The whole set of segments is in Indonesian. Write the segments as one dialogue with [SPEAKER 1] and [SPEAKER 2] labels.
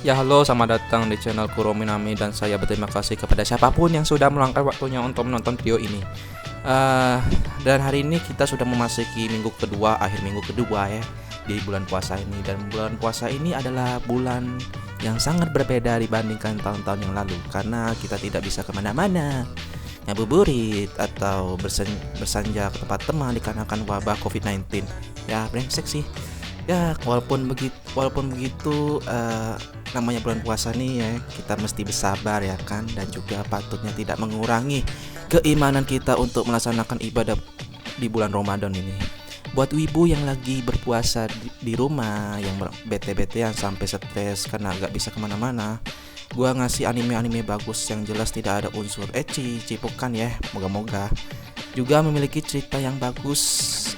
[SPEAKER 1] Ya halo, selamat datang di channel Kurominami dan saya berterima kasih kepada siapapun yang sudah meluangkan waktunya untuk menonton video ini. Eh, dan hari ini kita sudah memasuki minggu kedua, akhir minggu kedua ya di bulan puasa ini. Dan bulan puasa ini adalah bulan yang sangat berbeda dibandingkan tahun-tahun yang lalu karena kita tidak bisa kemana-mana, ngabuburit atau bersanja ke tempat teman dikarenakan wabah COVID-19. Ya brengsek sih. Ya walaupun begitu namanya bulan puasa nih ya, kita mesti bersabar ya kan, dan juga patutnya tidak mengurangi keimanan kita untuk melaksanakan ibadah di bulan Ramadan ini. Buat wibu yang lagi berpuasa di rumah, yang bete-betean sampai stres karena gak bisa kemana-mana, gua ngasih anime-anime bagus yang jelas tidak ada unsur ecchi, cipokan ya, moga-moga. Juga memiliki cerita yang bagus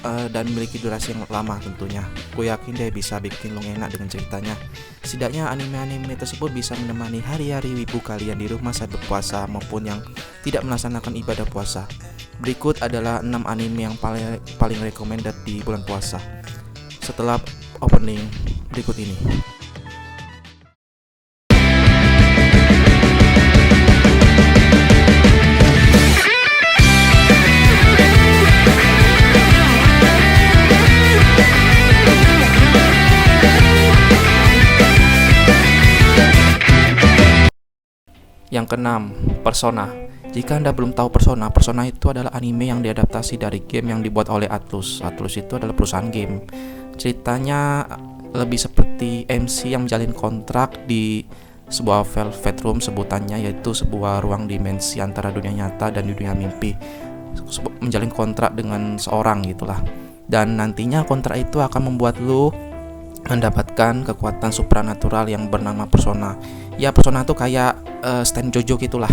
[SPEAKER 1] dan memiliki durasi yang lama tentunya. Gue yakin deh bisa bikin lo enak dengan ceritanya. Setidaknya anime-anime tersebut bisa menemani hari-hari wibu kalian di rumah saat berpuasa maupun yang tidak melaksanakan ibadah puasa. Berikut adalah 6 anime yang paling recommended di bulan puasa. Setelah opening berikut ini. Yang keenam, Persona. Jika Anda belum tahu Persona, Persona itu adalah anime yang diadaptasi dari game yang dibuat oleh Atlus. Atlus itu adalah perusahaan game. Ceritanya lebih seperti MC yang menjalin kontrak di sebuah velvet room sebutannya, yaitu sebuah ruang dimensi antara dunia nyata dan dunia mimpi. Menjalin kontrak dengan seorang gitulah. Dan nantinya kontrak itu akan membuat lu mendapatkan kekuatan supranatural yang bernama Persona. Ya, Persona itu kayak stand Jojo gitulah.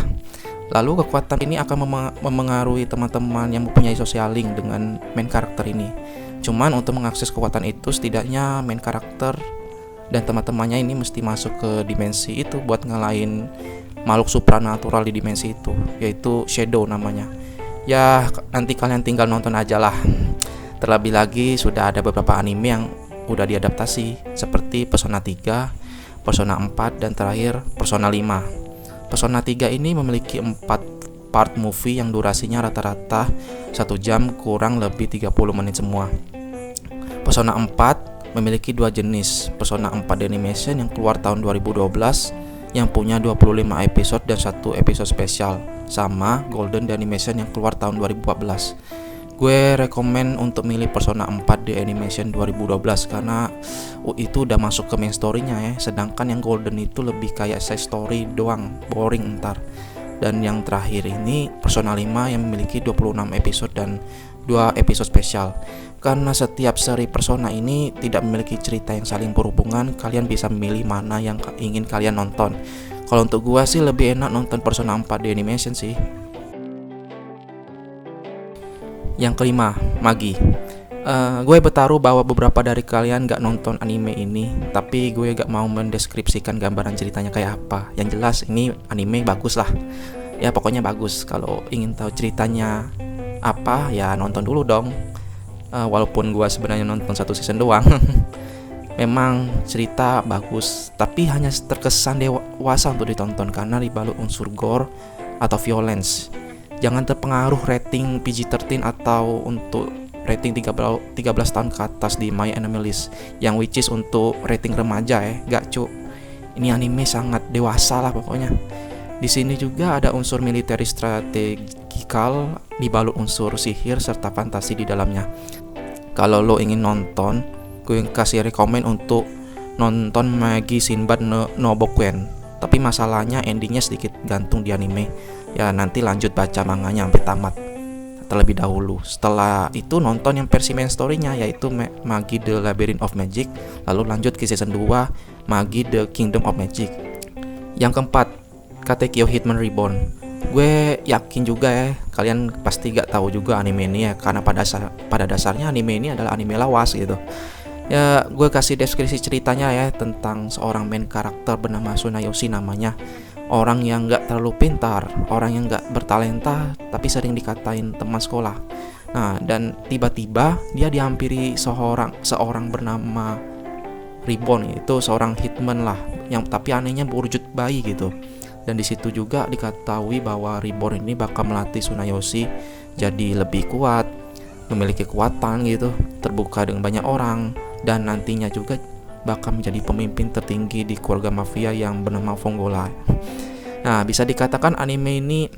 [SPEAKER 1] Lalu kekuatan ini akan memengaruhi teman-teman yang mempunyai social link dengan main karakter ini. Cuman untuk mengakses kekuatan itu, setidaknya main karakter dan teman-temannya ini mesti masuk ke dimensi itu buat ngalahin makhluk supranatural di dimensi itu, yaitu Shadow namanya. Ya, nanti kalian tinggal nonton aja lah. Terlebih lagi sudah ada beberapa anime yang udah diadaptasi seperti Persona 3, Persona 4, dan terakhir Persona 5. Persona 3 ini memiliki 4 part movie yang durasinya rata-rata 1 jam kurang lebih 30 menit semua. Persona 4 memiliki 2 jenis, Persona 4 The Animation yang keluar tahun 2012 yang punya 25 episode dan 1 episode spesial, sama Golden The Animation yang keluar tahun 2014. Gue rekomen untuk milih Persona 4 The Animation 2012 karena itu udah masuk ke main story-nya ya. Sedangkan yang Golden itu lebih kayak side story doang, boring ntar. Dan yang terakhir ini Persona 5 yang memiliki 26 episode dan 2 episode spesial. Karena setiap seri Persona ini tidak memiliki cerita yang saling berhubungan, kalian bisa memilih mana yang ingin kalian nonton. Kalau untuk gue sih lebih enak nonton Persona 4 The Animation sih. Yang kelima, Magi. Gue bertaruh bahwa beberapa dari kalian gak nonton anime ini, tapi gue gak mau mendeskripsikan gambaran ceritanya kayak apa. Yang jelas ini anime bagus lah. Ya pokoknya bagus. Kalau ingin tahu ceritanya apa, ya nonton dulu dong. Walaupun gue sebenarnya nonton 1 season doang. Memang cerita bagus, tapi hanya terkesan dewasa untuk ditonton karena dibalut unsur gore atau violence. Jangan terpengaruh rating PG-13 atau untuk rating 13 tahun ke atas di My Anime List, yang which is untuk rating remaja ya. Gak cu, ini anime sangat dewasa lah pokoknya. Di sini juga ada unsur military strategical dibalut unsur sihir serta fantasi di dalamnya. Kalau lo ingin nonton, gue kasih rekomen untuk nonton Magi Sinbad no Bokken. Tapi masalahnya endingnya sedikit gantung di anime. Ya nanti lanjut baca manganya sampai tamat terlebih dahulu. Setelah itu nonton yang versi main story-nya, yaitu Magi The Labyrinth of Magic. Lalu lanjut ke season 2 Magi The Kingdom of Magic. Yang keempat, Katekyo Hitman Reborn. Gue yakin juga ya kalian pasti gak tahu juga anime ini ya, karena pada dasarnya anime ini adalah anime lawas gitu. Ya gue kasih deskripsi ceritanya ya, tentang seorang main karakter bernama Tsunayoshi namanya. Orang yang gak terlalu pintar, orang yang gak bertalenta, tapi sering dikatain teman sekolah. Nah, dan tiba-tiba dia dihampiri seorang bernama Ribbon, itu seorang hitman lah, yang tapi anehnya berwujud bayi gitu. Dan di situ juga diketahui bahwa Reborn ini bakal melatih Tsunayoshi jadi lebih kuat, memiliki kekuatan gitu, terbuka dengan banyak orang, dan nantinya juga bakal menjadi pemimpin tertinggi di keluarga mafia yang bernama Fongola. Nah, bisa dikatakan anime ini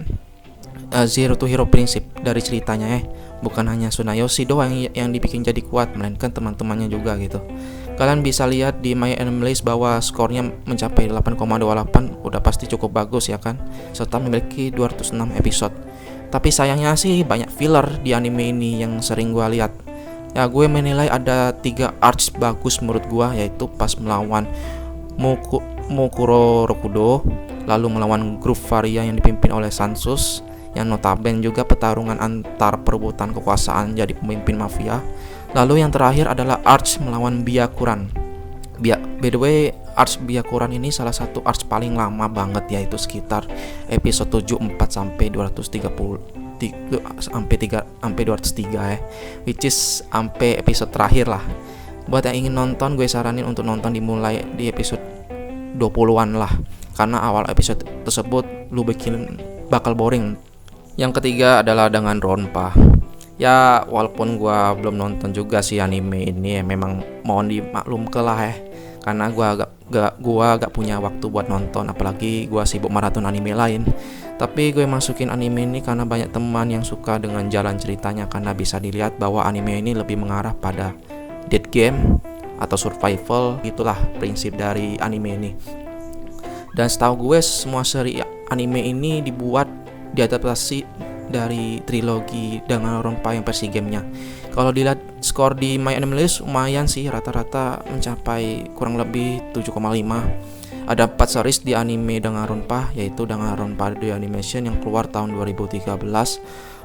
[SPEAKER 1] Zero to Hero prinsip dari ceritanya bukan hanya Tsunayoshi doang yang dibikin jadi kuat, melainkan teman-temannya juga gitu. Kalian bisa lihat di My Anime List bahwa skornya mencapai 8,28, udah pasti cukup bagus ya kan, serta memiliki 206 episode. Tapi sayangnya sih banyak filler di anime ini yang sering gue lihat. Ya, gue menilai ada 3 arcs bagus menurut gue, yaitu pas melawan Mukuro Rokudo, lalu melawan grup Varia yang dipimpin oleh Sansus, yang notabene juga pertarungan antar perebutan kekuasaan jadi pemimpin mafia. Lalu yang terakhir adalah arch melawan Byakuran. By the way, arch Byakuran ini salah satu arch paling lama banget, yaitu sekitar episode 74 sampai 203 which is sampai episode terakhir lah. Buat yang ingin nonton, gue saranin untuk nonton dimulai di episode 20-an lah, karena awal episode tersebut lu bakal boring. Yang ketiga adalah Danganronpa. Ya, walaupun gua belum nonton juga sih anime ini, memang mohon dimaklumkan lah karena gua agak punya waktu buat nonton, apalagi gua sibuk maraton anime lain. Tapi gue masukin anime ini karena banyak teman yang suka dengan jalan ceritanya, karena bisa dilihat bahwa anime ini lebih mengarah pada dead game atau survival, gitulah prinsip dari anime ini. Dan setahu gue semua seri anime ini diadaptasi dari trilogi Danganronpa yang versi gamenya. Kalau dilihat skor di My Anime List lumayan sih, rata-rata mencapai kurang lebih 7,5. Ada 4 series di anime Danganronpa, yaitu Danganronpa The Animation yang keluar tahun 2013,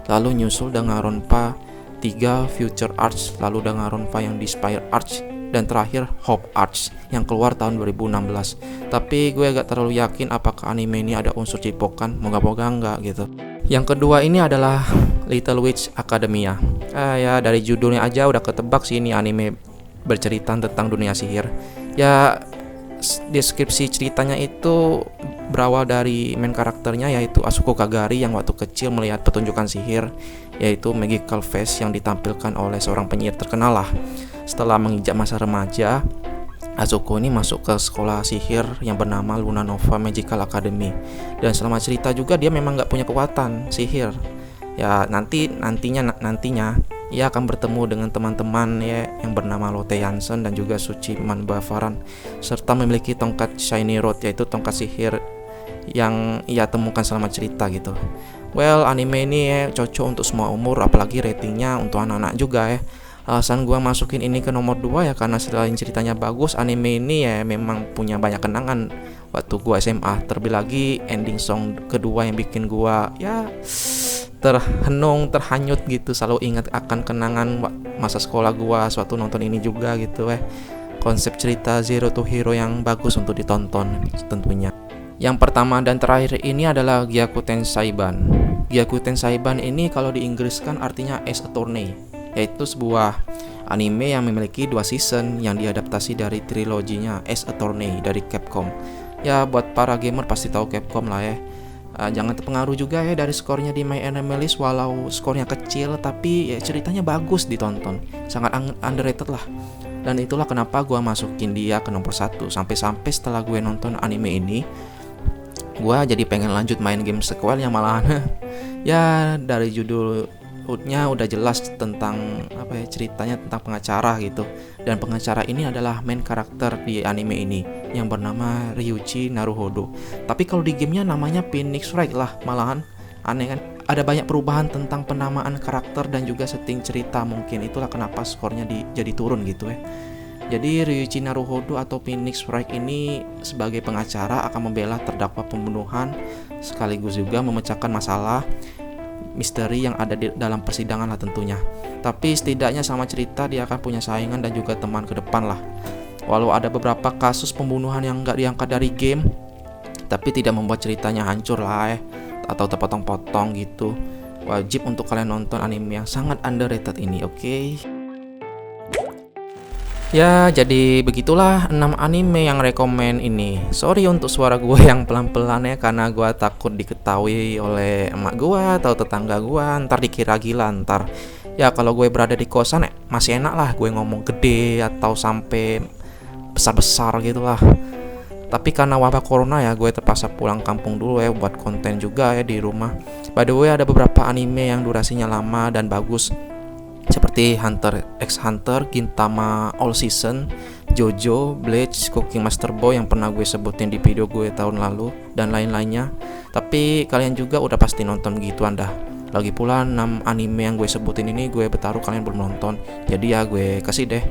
[SPEAKER 1] lalu nyusul Danganronpa 3 Future Arcs, lalu Danganronpa yang di Spire Arcs, dan terakhir Hope Arcs yang keluar tahun 2016. Tapi gue agak terlalu yakin apakah anime ini ada unsur cipokan, moga-moga enggak gitu. Yang kedua ini adalah Little Witch Academia. Ya dari judulnya aja udah ketebak sih ini anime bercerita tentang dunia sihir. Ya, deskripsi ceritanya itu berawal dari main karakternya, yaitu Asuko Kagari yang waktu kecil melihat pertunjukan sihir, yaitu Magical Face yang ditampilkan oleh seorang penyihir terkenal lah. Setelah menginjak masa remaja, Asuko ini masuk ke sekolah sihir yang bernama Luna Nova Magical Academy. Dan selama cerita juga dia memang gak punya kekuatan sihir. Ya nantinya ia akan bertemu dengan teman-teman yang bernama Lotte Jansen dan juga Suchiman Bavaran, serta memiliki tongkat Shiny Rod, yaitu tongkat sihir yang ia temukan selama cerita gitu. Well, anime ini cocok untuk semua umur, apalagi ratingnya untuk anak-anak juga . Alasan gue masukin ini ke nomor 2 ya karena selain ceritanya bagus, anime ini memang punya banyak kenangan waktu gue SMA. Terlebih lagi ending song kedua yang bikin gue terhanyut gitu, selalu ingat akan kenangan masa sekolah gue suatu nonton ini juga gitu . Konsep cerita Zero to Hero yang bagus untuk ditonton tentunya. Yang pertama dan terakhir ini adalah Gyakuten Saiban. Gyakuten Saiban ini kalau diinggriskan artinya Ace Attorney, yaitu sebuah anime yang memiliki 2 season yang diadaptasi dari triloginya Ace Attorney dari Capcom. Ya, buat para gamer pasti tahu Capcom lah . Jangan terpengaruh juga dari skornya di My Anime List, walau skornya kecil tapi ceritanya bagus ditonton, sangat underrated lah. Dan itulah kenapa gue masukin dia ke nomor 1. Sampai-sampai setelah gue nonton anime ini, gue jadi pengen lanjut main game sequel yang malahan ya dari judulnya udah jelas tentang ceritanya tentang pengacara gitu. Dan pengacara ini adalah main karakter di anime ini yang bernama Ryuichi Naruhodo. Tapi kalau di gamenya namanya Phoenix Wright lah, malahan aneh kan. Ada banyak perubahan tentang penamaan karakter dan juga setting cerita, mungkin itulah kenapa skornya jadi turun gitu . Jadi Ryuichi Naruhodo atau Phoenix Wright ini sebagai pengacara akan membela terdakwa pembunuhan, sekaligus juga memecahkan masalah misteri yang ada di dalam persidangan lah tentunya. Tapi setidaknya sama cerita dia akan punya saingan dan juga teman ke depan lah. Walau ada beberapa kasus pembunuhan yang gak diangkat dari game, tapi tidak membuat ceritanya hancur lah atau terpotong-potong gitu. Wajib untuk kalian nonton anime yang sangat underrated ini, oke? Ya, jadi begitulah 6 anime yang rekomen ini. Sorry untuk suara gue yang pelan-pelan ya, karena gue takut diketahui oleh emak gue atau tetangga gue, ntar dikira gila ntar. Ya kalau gue berada di kosan masih enak lah gue ngomong gede atau sampai besar-besar gitu lah. Tapi karena wabah corona ya, gue terpaksa pulang kampung dulu ya buat konten juga ya di rumah. By the way, ada beberapa anime yang durasinya lama dan bagus, seperti Hunter x Hunter, Gintama All Season, Jojo, Bleach, Cooking Master Boy yang pernah gue sebutin di video gue tahun lalu, dan lain-lainnya. Tapi kalian juga udah pasti nonton gituan dah. Lagi pula 6 anime yang gue sebutin ini gue bertaruh kalian belum nonton, jadi ya gue kasih deh.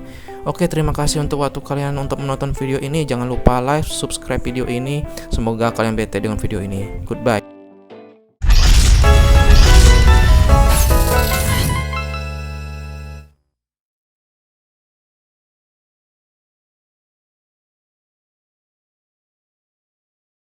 [SPEAKER 1] Oke, terima kasih untuk waktu kalian untuk menonton video ini. Jangan lupa like, subscribe video ini. Semoga kalian bete dengan video ini. Goodbye.